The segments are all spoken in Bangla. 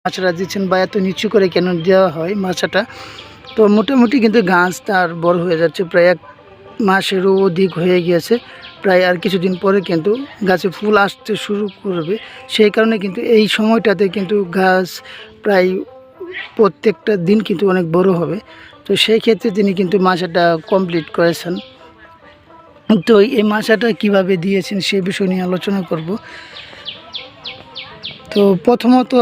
মাছাটা দিচ্ছেন বা এত নিচু করে কেন দেওয়া হয় মাছাটা? তো মোটামুটি কিন্তু গাছ তার বড় হয়ে যাচ্ছে, প্রায় 1 মাসেরও অধিক হয়ে গিয়েছে। প্রায় আর কিছুদিন পরে কিন্তু গাছে ফুল আসতে শুরু করবে। সেই কারণে কিন্তু এই সময়টাতে কিন্তু গাছ প্রায় প্রত্যেকটা দিন কিন্তু অনেক বড় হবে। তো সেই ক্ষেত্রে তিনি কিন্তু মাচাটা কমপ্লিট করেছেন। তো এই মাচাটা কিভাবে দিয়েছেন সে বিষয় নিয়ে আলোচনা করব। তো প্রথমত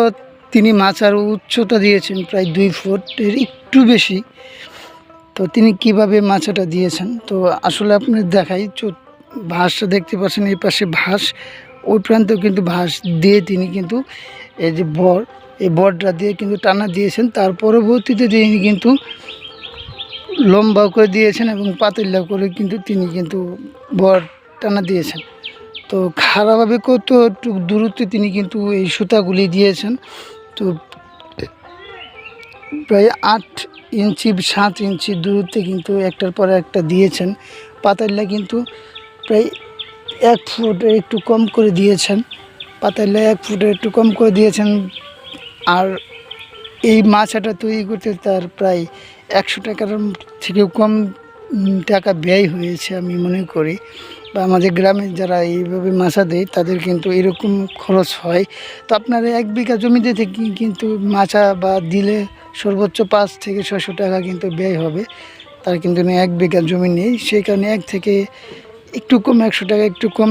তিনি মাচার উচ্চতা দিয়েছেন প্রায় 2 ফুটের একটু বেশি। তো তিনি কিভাবে মাচাটা দিয়েছেন, তো আসলে আপনাদের দেখাই, ভাঁজটা দেখতে পাচ্ছেন, এই পাশে ভাঁজ, ওই প্রান্তেও কিন্তু ভাঁজ দিয়ে তিনি কিন্তু এই যে এই বরটা দিয়ে কিন্তু টানা দিয়েছেন। তার পরবর্তীতে তিনি কিন্তু লম্বা করে দিয়েছেন এবং পাতলা করে কিন্তু তিনি কিন্তু বর টানা দিয়েছেন। তো খাড়াভাবে কতটুকু দূরত্বে তিনি কিন্তু এই সুতাগুলি দিয়েছেন। তো প্রায় 8 ইঞ্চি 7 ইঞ্চি দূরত্বে কিন্তু একটার পর একটা দিয়েছেন। পাতাল্লা কিন্তু প্রায় 1 ফুটের একটু কম করে দিয়েছেন। পাতাল্লা 1 ফুটের একটু কম করে দিয়েছেন। আর এই মাছটা তৈরি করতে তার প্রায় 100 টাকার থেকেও কম টাকা ব্যয় হয়েছে আমি মনে করি। বা আমাদের গ্রামে যারা এইভাবে মাছা দেয় তাদের কিন্তু এরকম খরচ হয়। তো আপনার 1 বিঘা জমিতে থেকে কিন্তু মাছা বা দিলে সর্বোচ্চ 5 থেকে 600 টাকা কিন্তু ব্যয় হবে। তার কিন্তু 1 বিঘা জমি নেই, সেই কারণে 1 থেকে একটু কম 100 টাকা একটু কম